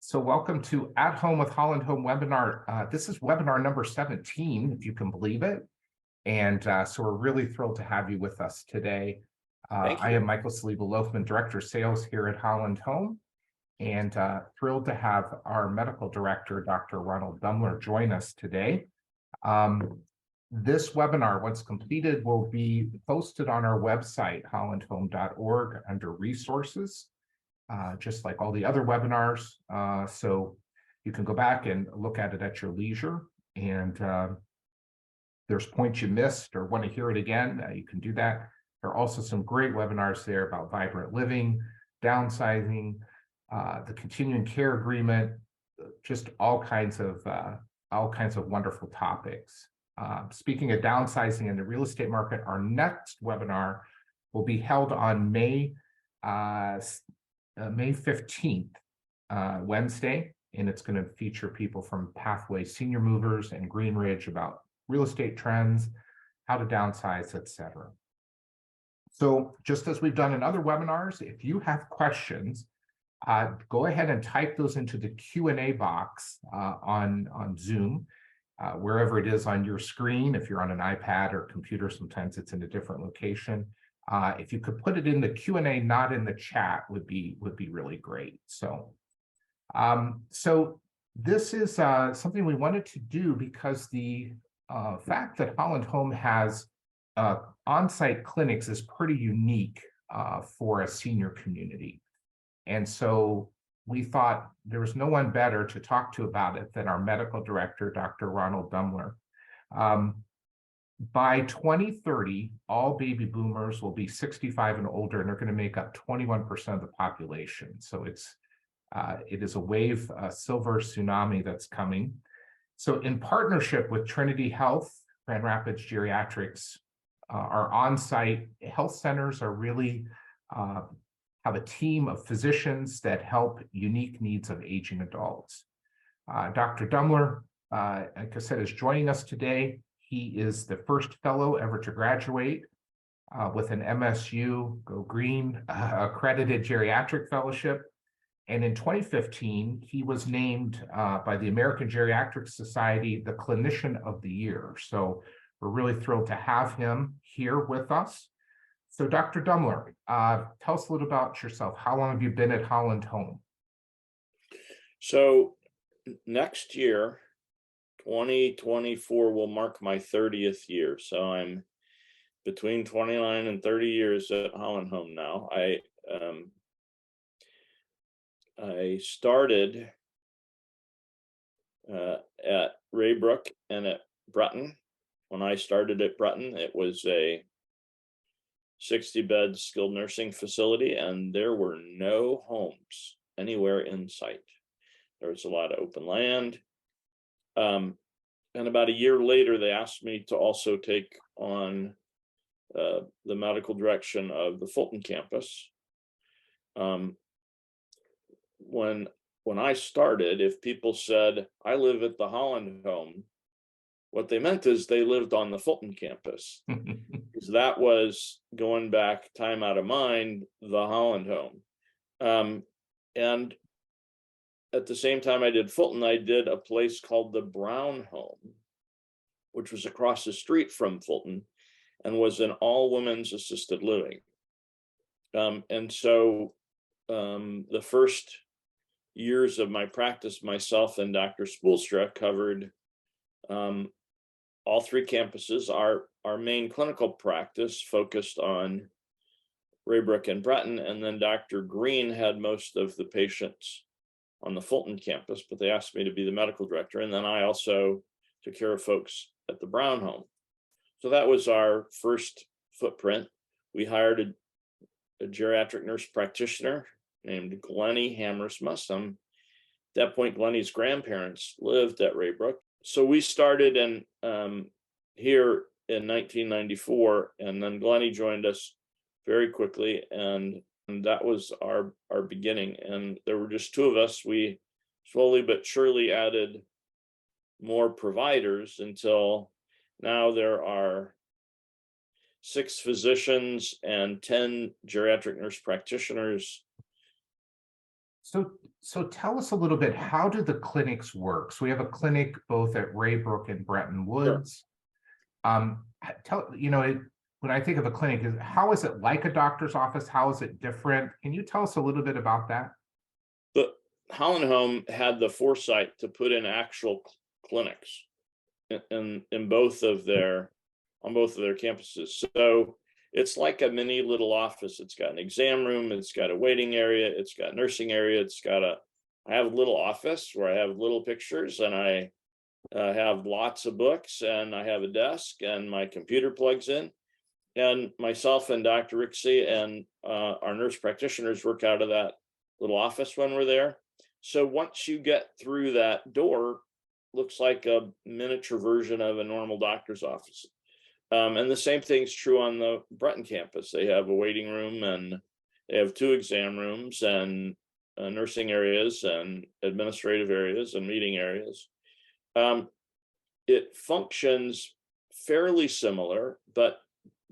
So welcome to At Home with Holland Home webinar. This is webinar number 17, if you can believe it. And so we're really thrilled to have you with us today. Thank you. I am Michael Saliba-Loafman, Director of Sales here at Holland Home, and thrilled to have our Medical Director, Dr. Ronald Dumler, join us today. This webinar, once completed, will be posted on our website, hollandhome.org, under Resources. Just like all the other webinars. So you can go back and look at it at your leisure. And there's points you missed or want to hear it again, you can do that. There are also some great webinars there about vibrant living, downsizing, the continuing care agreement, just all kinds of wonderful topics. Speaking of downsizing in the real estate market, our next webinar will be held on May 15th, Wednesday, and it's going to feature people from Pathway Senior Movers and Greenridge about real estate trends, how to downsize, etc. So just as we've done in other webinars, if you have questions, go ahead and type those into the Q&A box on Zoom, wherever it is on your screen. If you're on an iPad or computer, sometimes it's in a different location. If you could put it in the Q&A, not in the chat, would be really great. So, so this is something we wanted to do because the fact that Holland Home has on-site clinics is pretty unique for a senior community. And so we thought there was no one better to talk to about it than our medical director, Dr. Ronald Dumler. By 2030, all baby boomers will be 65 and older, and they're going to make up 21% of the population. So it is a wave, a silver tsunami that's coming. So in partnership with Trinity Health, Grand Rapids Geriatrics, our on-site health centers are really have a team of physicians that help unique needs of aging adults. Dr. Dumler, like I said, is joining us today. He is the first fellow ever to graduate with an MSU Go Green accredited geriatric fellowship. And in 2015, he was named by the American Geriatric Society the Clinician of the Year. So we're really thrilled to have him here with us. So Dr. Dumler, tell us a little about yourself. How long have you been at Holland Home? So next year, 2024 will mark my 30th year. So I'm between 29 and 30 years at Holland Home now. I started at Raybrook and at Brutton. When I started at Brutton, it was a 60-bed skilled nursing facility, and there were no homes anywhere in sight. There was a lot of open land. And about a year later, they asked me to also take on the medical direction of the Fulton campus. When I started, if people said, I live at the Holland Home, what they meant is they lived on the Fulton campus. Because that was, going back time out of mind, the Holland Home. And at the same time I did Fulton, I did a place called the Brown Home, which was across the street from Fulton and was an all-women's assisted living. And so the first years of my practice, myself and Dr. Spoelstra covered all three campuses. Our main clinical practice focused on Raybrook and Brutton, and then Dr. Green had most of the patients on the Fulton campus, but they asked me to be the medical director. And then I also took care of folks at the Brown Home. So that was our first footprint. We hired a geriatric nurse practitioner named Glennie Hammersmus. At that point, Glennie's grandparents lived at Raybrook. So we started here in 1994, and then Glennie joined us very quickly, and that was our beginning. And there were just two of us. We slowly but surely added more providers until now there are 6 physicians and 10 geriatric nurse practitioners So tell us a little bit, how do the clinics work? So we have a clinic both at Raybrook and Bretton Sure. Woods. When I think of a clinic, how is it like a doctor's office? How is it different? Can you tell us a little bit about that? The Holland Home had the foresight to put in actual clinics in both of their on both of their campuses. So it's like a mini little office. It's got an exam room, it's got a waiting area, it's got nursing area, I have a little office where I have little pictures, and I have lots of books, and I have a desk, and my computer plugs in, and myself and Dr. Rixey and our nurse practitioners work out of that little office when we're there. So once you get through that door, looks like a miniature version of a normal doctor's office. And the same thing's true on the Breton campus. They have a waiting room, and they have 2 exam rooms, and nursing areas, and administrative areas, and meeting areas. It functions fairly similar, but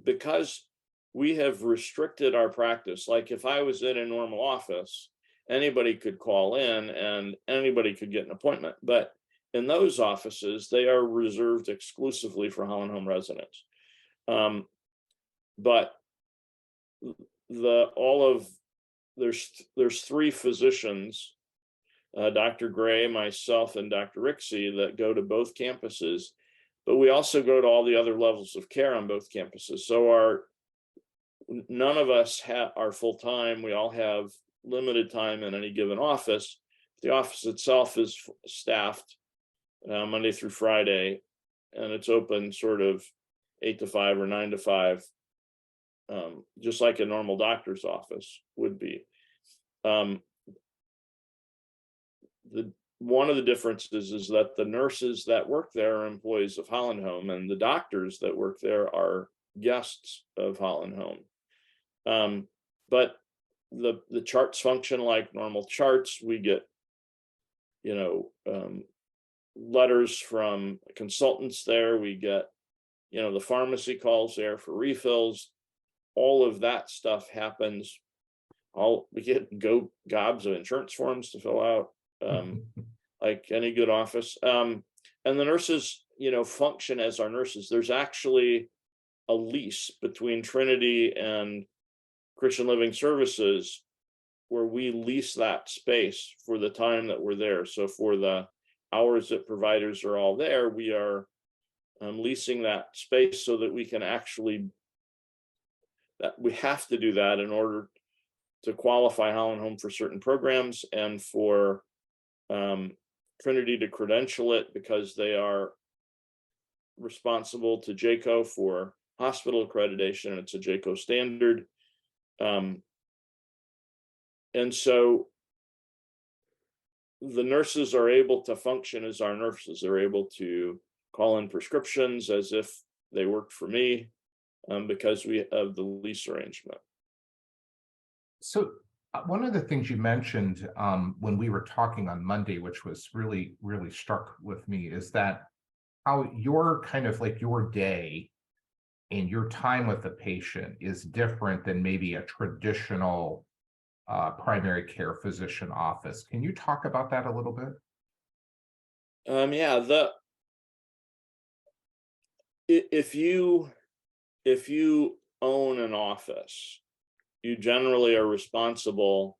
because we have restricted our practice, like if I was in a normal office, anybody could call in and anybody could get an appointment. But in those offices, they are reserved exclusively for Holland Home residents. But there's 3 physicians, Dr. Gray, myself, and Dr. Rixey, that go to both campuses, but we also go to all the other levels of care on both campuses. So none of us are full-time. We all have limited time in any given office. The office itself is staffed Monday through Friday, and it's open sort of 8 to 5 or 9 to 5, just like a normal doctor's office would be. One of the differences is that the nurses that work there are employees of Holland Home, and the doctors that work there are guests of Holland Home. But the charts function like normal charts. We get, letters from consultants there. We get, the pharmacy calls there for refills. All of that stuff happens. We get gobs of insurance forms to fill out, like any good office. And the nurses, function as our nurses. There's actually a lease between Trinity and Christian Living Services where we lease that space for the time that we're there. So for the hours that providers are all there, we are leasing that space so that we can we have to do that in order to qualify Holland Home for certain programs, and for Trinity to credential it, because they are responsible to JCAHO for hospital accreditation, and it's a JCAHO standard. And so the nurses are able to function as our nurses. They're able to call in prescriptions as if they worked for me, because we have the lease arrangement. So one of the things you mentioned when we were talking on Monday, which was really, really struck with me, is that how your kind of like your day and your time with the patient is different than maybe a traditional primary care physician office. Can you talk about that a little bit? Yeah, if you own an office, you generally are responsible.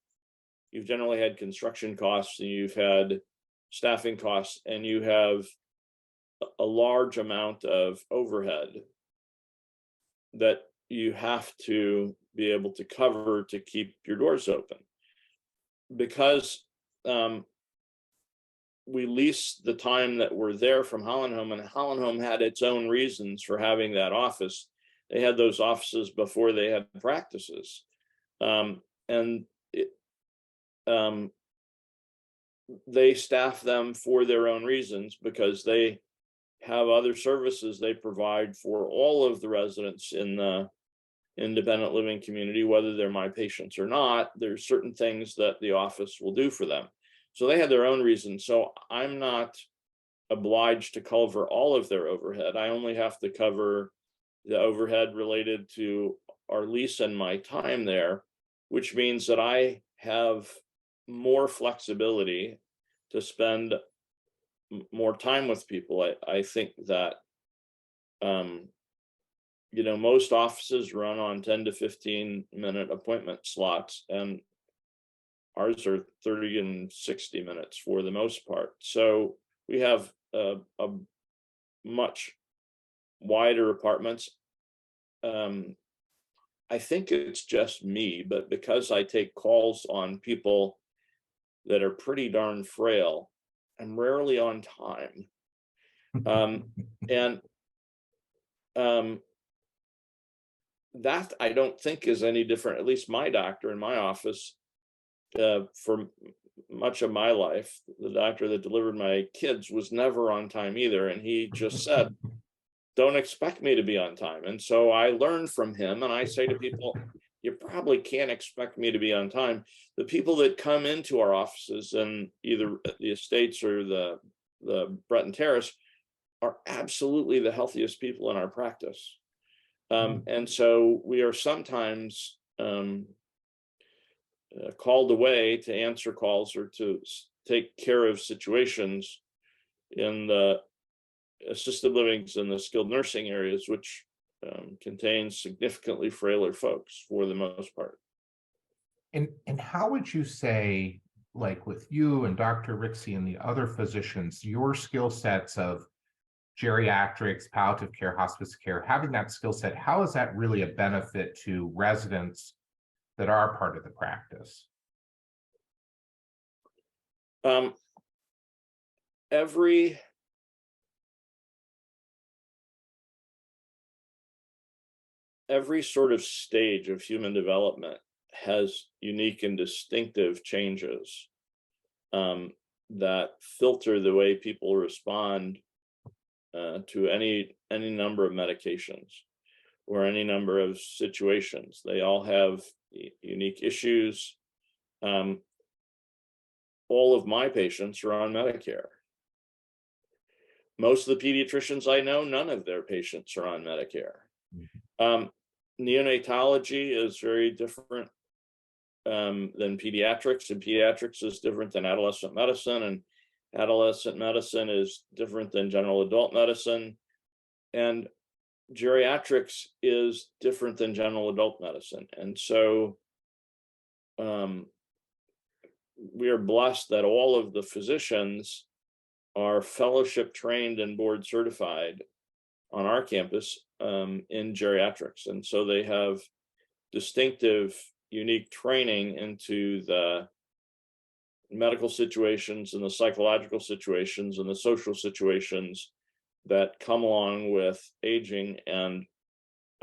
You've generally had construction costs, and you've had staffing costs, and you have a large amount of overhead that you have to be able to cover to keep your doors open. Because we lease the time that we're there from Holland Home, and Holland Home had its own reasons for having that office. They had those offices before they had practices. They staff them for their own reasons, because they have other services they provide for all of the residents in the independent living community, whether they're my patients or not. There's certain things that the office will do for them. So they have their own reasons. So I'm not obliged to cover all of their overhead. I only have to cover the overhead related to our lease and my time there, which means that I have more flexibility to spend more time with people. I think that, most offices run on 10 to 15-minute appointment slots, and ours are 30 and 60 minutes for the most part. So we have a much wider apartments. I think it's just me, but because I take calls on people that are pretty darn frail, I'm rarely on time. And that I don't think is any different. At least my doctor in my office, for much of my life, the doctor that delivered my kids was never on time either. And he just said, don't expect me to be on time. And so I learned from him, and I say to people, you probably can't expect me to be on time. The people that come into our offices in either the estates or the Breton Terrace are absolutely the healthiest people in our practice. And so we are sometimes called away to answer calls or to take care of situations in the assisted livings and the skilled nursing areas, which contain significantly frailer folks for the most part. And how would you say, like with you and Dr. Rixey and the other physicians, your skill sets of geriatrics, palliative care, hospice care, having that skill set, how is that really a benefit to residents that are part of the practice? Every sort of stage of human development has unique and distinctive changes that filter the way people respond to any number of medications or any number of situations. They all have unique issues. All of my patients are on Medicare. Most of the pediatricians I know, none of their patients are on Medicare. Neonatology is very different than pediatrics, and pediatrics is different than adolescent medicine, and adolescent medicine is different than general adult medicine, and geriatrics is different than general adult medicine. And so we are blessed that all of the physicians are fellowship trained and board certified on our campus in geriatrics. And so they have distinctive, unique training into the medical situations and the psychological situations and the social situations that come along with aging. And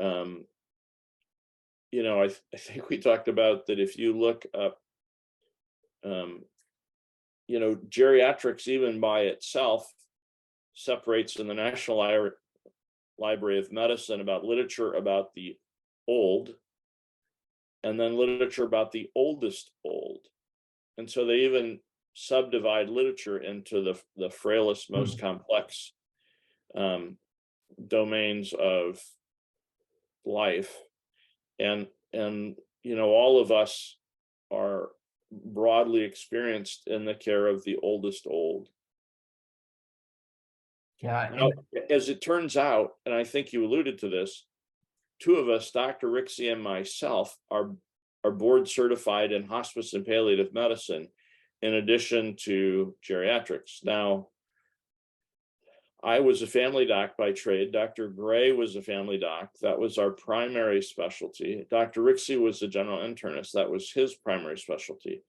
I think we talked about that. If you look up geriatrics, even by itself, separates in the National Library of Medicine about literature about the old, and then literature about the oldest old. And so they even subdivide literature into the frailest, most complex domains of life. And all of us are broadly experienced in the care of the oldest old. Yeah. Now, as it turns out, and I think you alluded to this, two of us, Dr. Rixey and myself, are board certified in hospice and palliative medicine, in addition to geriatrics. Now, I was a family doc by trade. Dr. Gray was a family doc. That was our primary specialty. Dr. Rixey was a general internist. That was his primary specialty.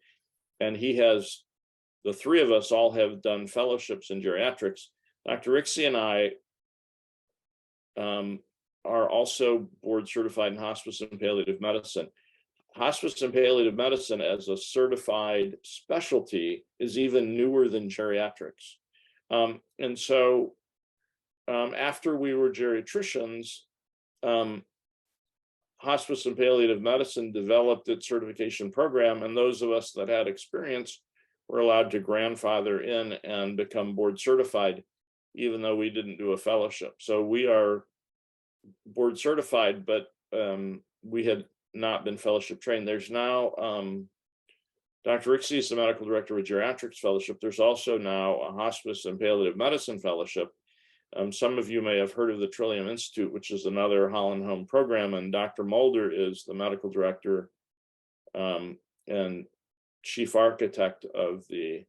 And the three of us all have done fellowships in geriatrics. Dr. Rixey and I are also board certified in hospice and palliative medicine. Hospice and palliative medicine as a certified specialty is even newer than geriatrics. And so after we were geriatricians, hospice and palliative medicine developed its certification program, and those of us that had experience were allowed to grandfather in and become board certified, even though we didn't do a fellowship. So we are board certified, but we had not been fellowship trained. There's now Dr. Rixey is the medical director of Geriatrics Fellowship. There's also now a hospice and palliative medicine fellowship. Some of you may have heard of the Trillium Institute, which is another Holland Home program, and Dr. Mulder is the medical director and chief architect of the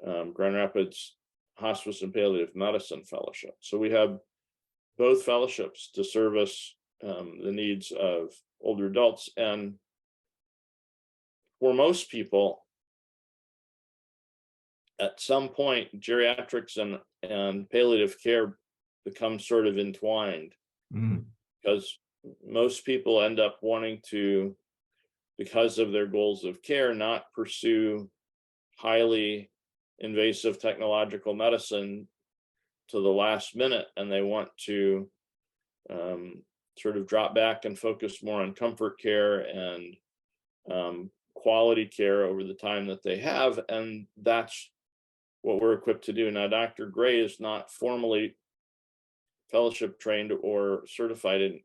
Grand Rapids Hospice and Palliative Medicine Fellowship. So we have both fellowships to service the needs of older adults. And for most people, at some point, geriatrics and palliative care become sort of entwined, because most people end up wanting to, because of their goals of care, not pursue highly invasive technological medicine to the last minute, and they want to sort of drop back and focus more on comfort care and quality care over the time that they have. And that's what we're equipped to do. Now, Dr. Gray is not formally fellowship trained or certified in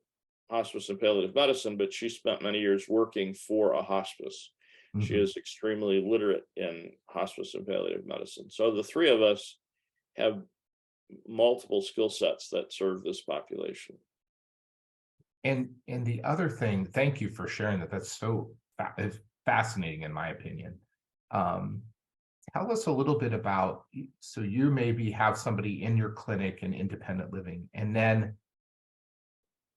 hospice and palliative medicine, but she spent many years working for a hospice. She is extremely literate in hospice and palliative medicine. So the three of us have multiple skill sets that serve this population. And the other thing, thank you for sharing that. That's so fascinating, in my opinion. Tell us a little bit about, so you maybe have somebody in your clinic in independent living, and then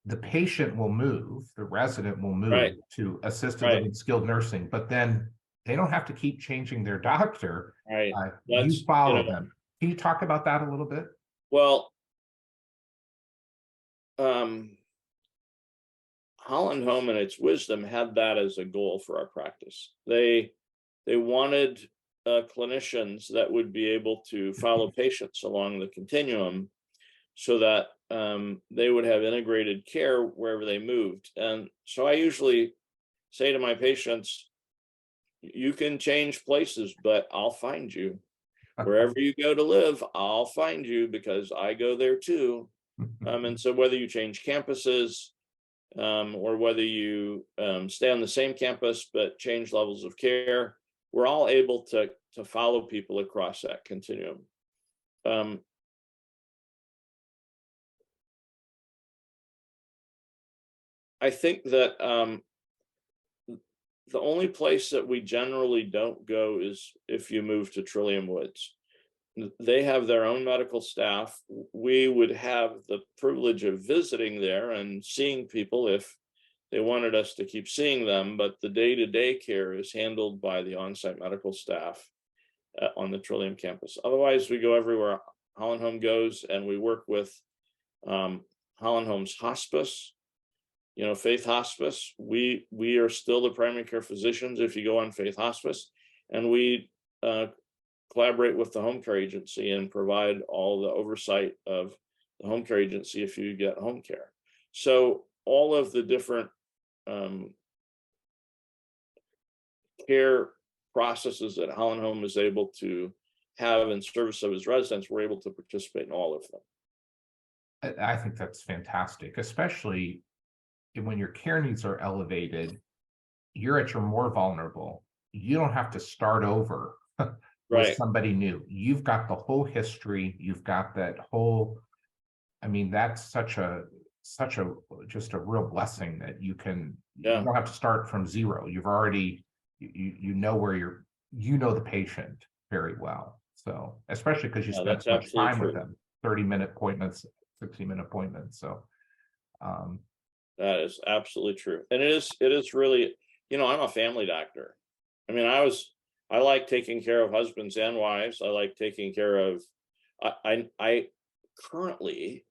the patient will move, the resident will move to assisted living, skilled nursing, but then they don't have to keep changing their doctor. You follow them. Can you talk about that a little bit? Well, Holland Home in its wisdom had that as a goal for our practice. They wanted clinicians that would be able to follow patients along the continuum, so that they would have integrated care wherever they moved. And so I usually say to my patients, you can change places, but I'll find you. Wherever you go to live, I'll find you, because I go there too. And so whether you change campuses or whether you stay on the same campus but change levels of care, we're all able to follow people across that continuum. I think that the only place that we generally don't go is if you move to Trillium Woods. They have their own medical staff. We would have the privilege of visiting there and seeing people if they wanted us to keep seeing them, but the day-to-day care is handled by the on-site medical staff on the Trillium campus. Otherwise, we go everywhere Holland Home goes, and we work with Holland Home's hospice, Faith Hospice. We are still the primary care physicians if you go on Faith Hospice, and we collaborate with the home care agency and provide all the oversight of the home care agency if you get home care. So all of the different care processes that Holland Home is able to have in service of his residents, we're able to participate in all of them. I think that's fantastic, especially when your care needs are elevated. You're at your more vulnerable. You don't have to start over with somebody new. You've got the whole history. You've got that whole, I mean, that's such a just a real blessing that you can, you don't have to start from zero. You've already, you know where you know the patient very well. So especially because you spend so much time with them, 30-minute appointments, 60-minute appointments. So that is absolutely true. And it is really, I'm a family doctor. I mean, I like taking care of husbands and wives. I like taking care of, I currently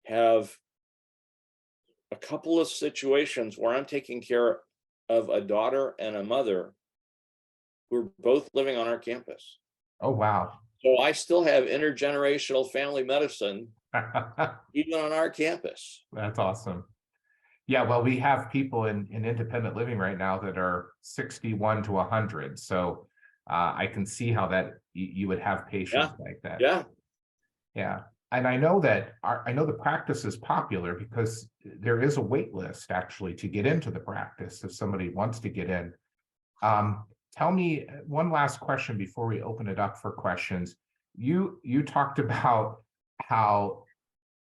have a couple of situations where I'm taking care of a daughter and a mother who are both living on our campus. Oh, wow. So I still have intergenerational family medicine even on our campus. That's awesome. Yeah, well, we have people in independent living right now that are 61 to 100. So I can see how that you would have patients like that. Yeah. And I know that the practice is popular because there is a wait list actually to get into the practice if somebody wants to get in. tell me one last question before we open it up for questions. You talked about how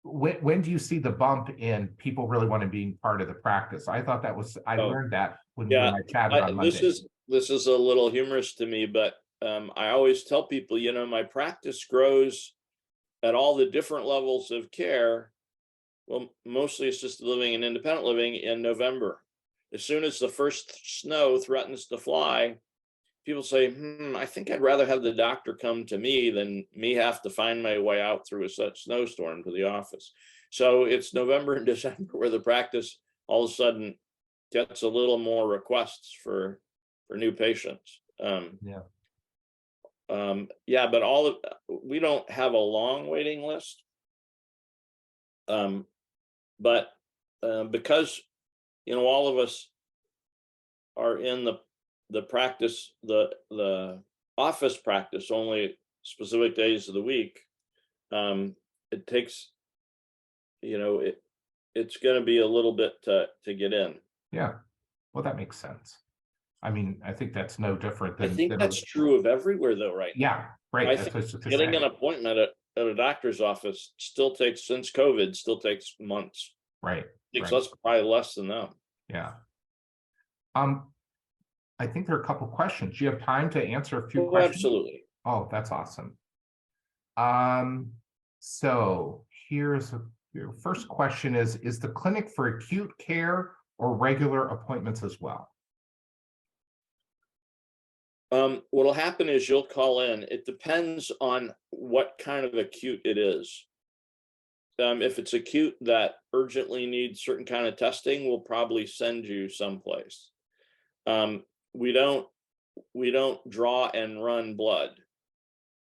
when do you see the bump in people really want to be part of the practice? I thought that was, I Oh, learned that when yeah. I chatted on Monday. This is a little humorous to me, but I always tell people, you know, my practice grows at all the different levels of care. Well, mostly assisted living and independent living in November. As soon as the first snow threatens to fly, people say, I think I'd rather have the doctor come to me than me have to find my way out through a such snowstorm to the office. So it's November and December where the practice all of a sudden gets a little more requests for new patients. Yeah. Yeah, but we don't have a long waiting list. But because, you know, all of us are in the practice, the office practice only specific days of the week, it takes, you know, it's going to be a little bit to get in. Yeah. Well, that makes sense. I mean, I think that's no different I than think that's true of everywhere though, right now. yeah, right. I That's think what I was just getting an saying. appointment at a doctor's office still takes, since COVID, still takes months. Right. Takes Right. us probably less than them. Yeah. I think there are a couple questions. Do you have time to answer a few Oh, questions? absolutely. Oh, that's awesome. So here's your first question is the clinic for acute care or regular appointments as well? What'll happen is you'll call in. It depends on what kind of acute it is. If it's acute that urgently needs certain kind of testing, we'll probably send you someplace. Um, we don't draw and run blood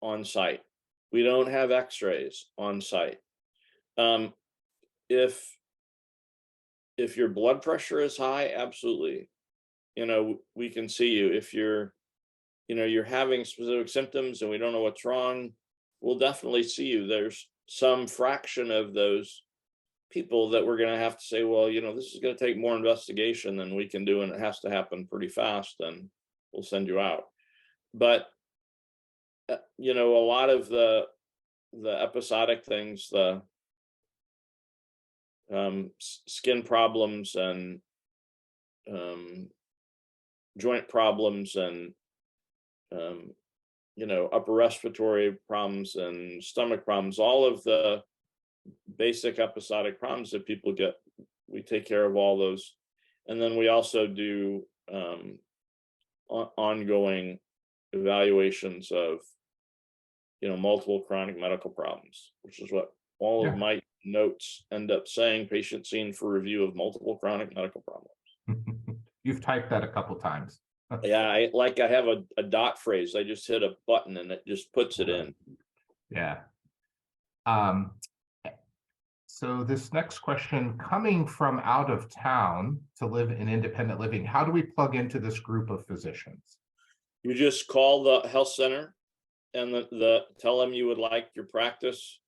on site. We don't have X-rays on site. If your blood pressure is high, absolutely, you know, we can see you. If you're, you know, you're having specific symptoms and we don't know what's wrong, we'll definitely see you. There's some fraction of those people that we're going to have to say, well, you know, this is going to take more investigation than we can do, and it has to happen pretty fast, and we'll send you out. But you know, a lot of the episodic things, the skin problems and joint problems and you know, upper respiratory problems and stomach problems, all of the basic episodic problems that people get, we take care of all those. And then we also do ongoing evaluations of, you know, multiple chronic medical problems, which is what all of my notes end up saying: patient seen for review of multiple chronic medical problems. You've typed that a couple times. Yeah, I have a dot phrase. I just hit a button and it just puts it in. Yeah. So this next question, coming from out of town to live in independent living, how do we plug into this group of physicians? You just call the health center and tell them you would like your practice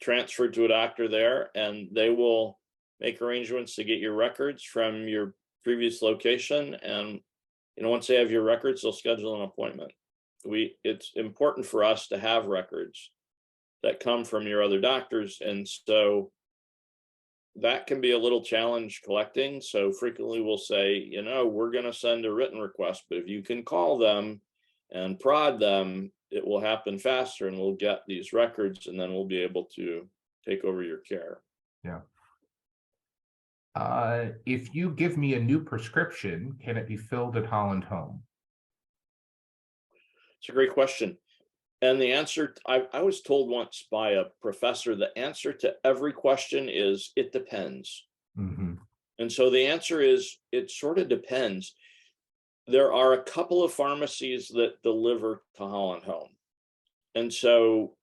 transferred to a doctor there, and they will make arrangements to get your records from your previous location. And you know, once they have your records, they'll schedule an appointment. It's important for us to have records that come from your other doctors, and so that can be a little challenge collecting. So frequently we'll say, you know, we're going to send a written request, but if you can call them and prod them, it will happen faster, and we'll get these records, and then we'll be able to take over your care. Yeah. If you give me a new prescription, can it be filled at Holland Home? It's a great question. And the answer, I was told once by a professor, the answer to every question is it depends. Mm-hmm. And so the answer is it sort of depends. There are a couple of pharmacies that deliver to Holland Home. And so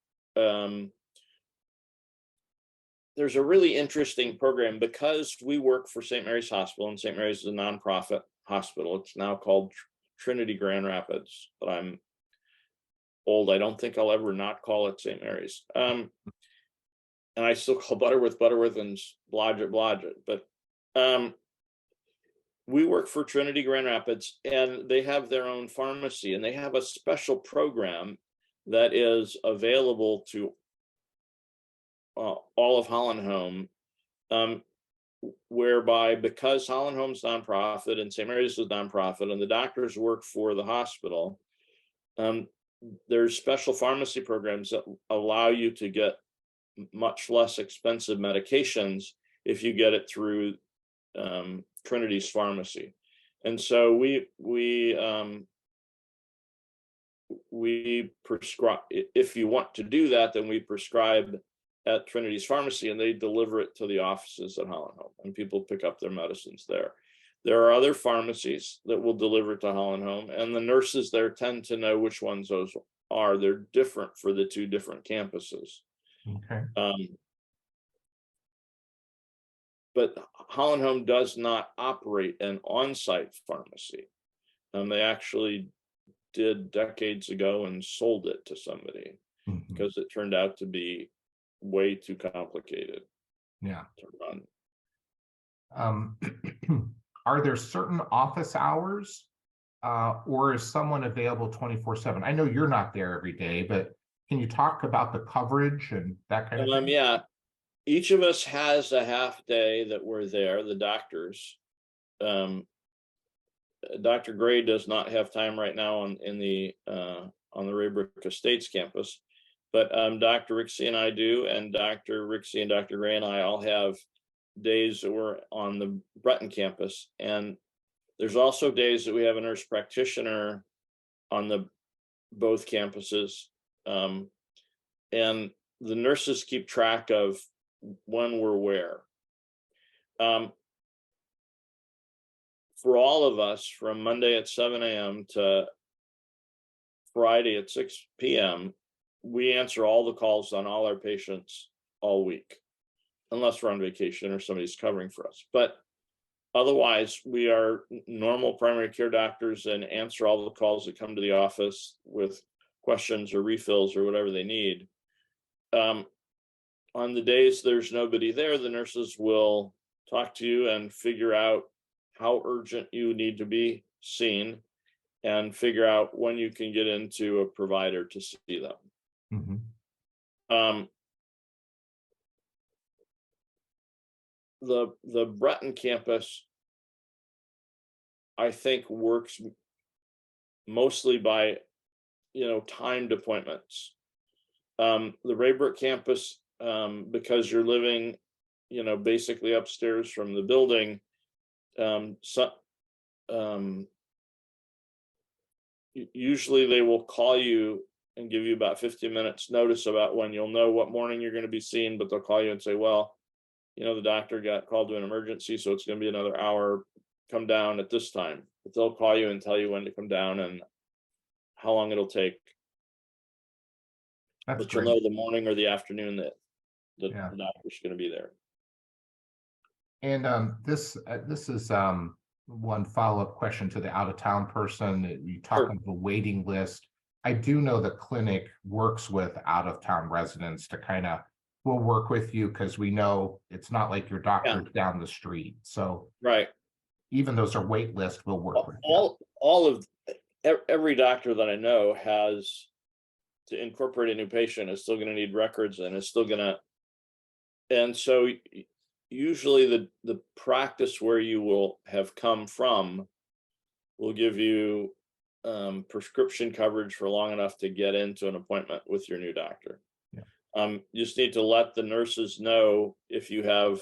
there's a really interesting program, because we work for St. Mary's Hospital, and St. Mary's is a nonprofit hospital. It's now called Trinity Grand Rapids, but I'm old. I don't think I'll ever not call it St. Mary's. And I still call Butterworth, and Blodgett. But We work for Trinity Grand Rapids, and they have their own pharmacy, and they have a special program that is available to all of Holland Home, um, whereby, because Holland Home's nonprofit and St. Mary's is nonprofit, and the doctors work for the hospital, there's special pharmacy programs that allow you to get much less expensive medications if you get it through Trinity's pharmacy. And so we prescribe, if you want to do that, then we prescribe at Trinity's pharmacy, and they deliver it to the offices at Holland Home, and people pick up their medicines there. There are other pharmacies that will deliver it to Holland Home, and the nurses there tend to know which ones those are. They're different for the two different campuses. Okay. But Holland Home does not operate an on-site pharmacy. They actually did decades ago and sold it to somebody because it turned out to be way too complicated. Yeah. To run. Are there certain office hours, or is someone available 24/7? I know you're not there every day, but can you talk about the coverage and that kind of thing? Yeah, each of us has a half day that we're there, the doctors. Dr. Gray does not have time right now on the Raybrook Estates campus, but Dr. Rixey and I do, and Dr. Rixey and Dr. Gray and I all have days that we're on the Breton campus. And there's also days that we have a nurse practitioner on both campuses. And the nurses keep track of when we're where. For all of us, from Monday at 7 a.m. to Friday at 6 p.m., we answer all the calls on all our patients all week, unless we're on vacation or somebody's covering for us. But otherwise, we are normal primary care doctors and answer all the calls that come to the office with questions or refills or whatever they need. On the days there's nobody there, the nurses will talk to you and figure out how urgent you need to be seen and figure out when you can get into a provider to see them. The Breton campus, I think, works mostly by, timed appointments. The Raybrook campus, because you're living, basically upstairs from the building, usually they will call you and give you about 15 minutes notice about when you'll know what morning you're going to be seen, but they'll call you and say, well, the doctor got called to an emergency, so it's going to be another hour, come down at this time. But they'll call you and tell you when to come down and how long it'll take. But you'll know the morning or the afternoon that the doctor's going to be there. And this is one follow-up question to the out-of-town person. You talk about the waiting list. I do know the clinic works with out-of-town residents to kind of, we'll work with you because we know it's not like your doctor's down the street. So even those are wait lists, we'll work with you. Every doctor that I know has to incorporate a new patient is still going to need records, and it's still going to, and so usually the practice where you will have come from will give you prescription coverage for long enough to get into an appointment with your new doctor. You just need to let the nurses know if you have,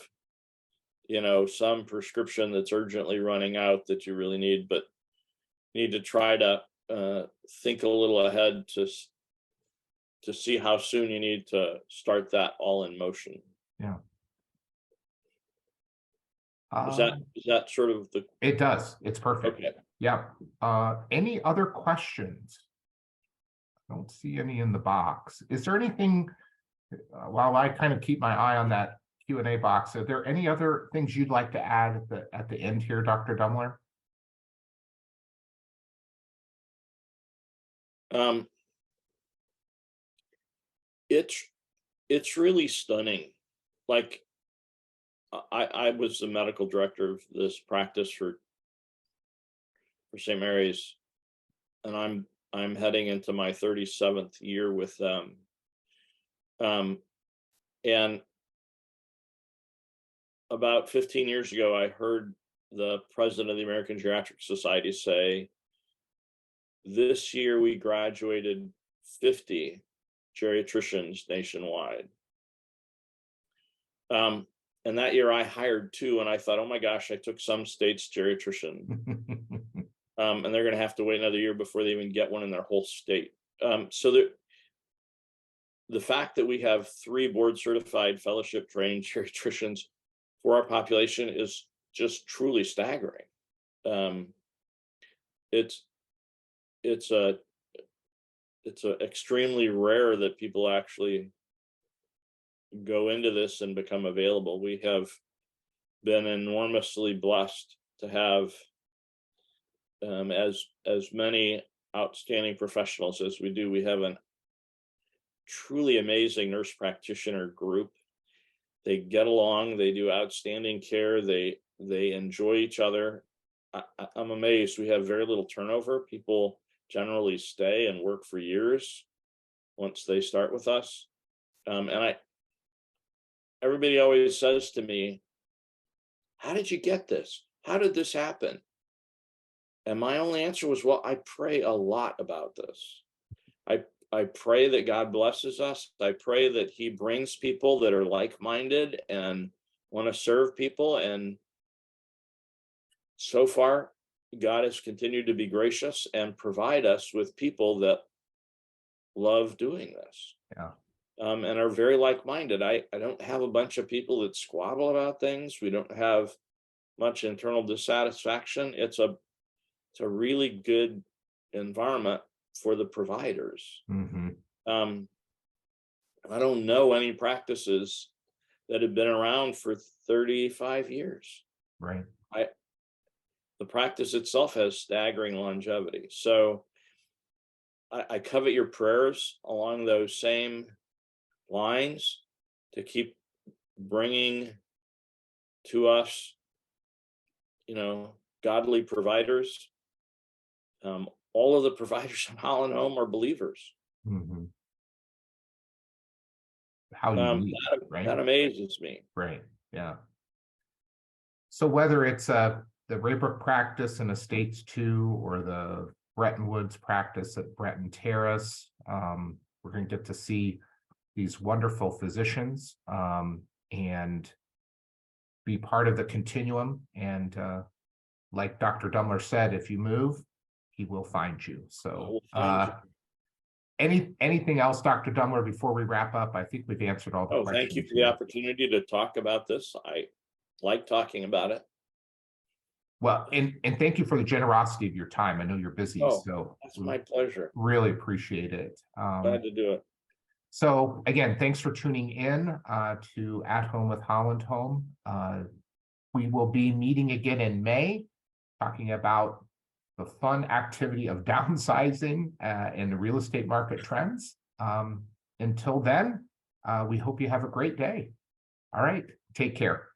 some prescription that's urgently running out that you really need, but you need to try to think a little ahead to see how soon you need to start that all in motion. Yeah. Is that sort of the? It does. It's perfect. Okay. Yeah. Any other questions? I don't see any in the box. Is there anything, while I kind of keep my eye on that Q&A box, are there any other things you'd like to add at the end here, Dr. Dumler? It's really stunning. Like, I was the medical director of this practice for for St. Mary's, and I'm heading into my 37th year with them. And about 15 years ago, I heard the president of the American Geriatric Society say, this year we graduated 50 geriatricians nationwide. And that year I hired 2, and I thought, oh my gosh, I took some state's geriatrician. And they're going to have to wait another year before they even get one in their whole state. So the fact that we have 3 board certified fellowship trained geriatricians for our population is just truly staggering. It's extremely rare that people actually go into this and become available. We have been enormously blessed to have as many outstanding professionals as we do. We have a truly amazing nurse practitioner group. They get along, they do outstanding care, they enjoy each other. I'm amazed. We have very little turnover. People generally stay and work for years once they start with us. And everybody always says to me, how did you get this? How did this happen? And my only answer was, well, I pray a lot about this. I pray that God blesses us. I pray that he brings people that are like-minded and want to serve people. And so far, God has continued to be gracious and provide us with people that love doing this. Yeah. And are very like-minded. I don't have a bunch of people that squabble about things. We don't have much internal dissatisfaction. It's a really good environment for the providers. Mm-hmm. I don't know any practices that have been around for 35 years. Right. The practice itself has staggering longevity. So I covet your prayers along those same lines to keep bringing to us, godly providers. All of the providers in Holland Home are believers. Mm-hmm. How unique, right? That amazes me. Right. Yeah. So whether it's the Raybrook practice in Estates 2 or the Bretton Woods practice at Bretton Terrace, we're going to get to see these wonderful physicians and be part of the continuum. And like Dr. Dumler said, if you move, he will find you. So anything else, Dr. Dumler, before we wrap up? I think we've answered all the questions. Thank you for the opportunity to talk about this. I like talking about it. Well, and thank you for the generosity of your time. I know you're busy, so that's my pleasure. Really appreciate it. Glad to do it. So again, thanks for tuning in to At Home with Holland Home. We will be meeting again in May, talking about the fun activity of downsizing and the real estate market trends. Until then, we hope you have a great day. All right, take care.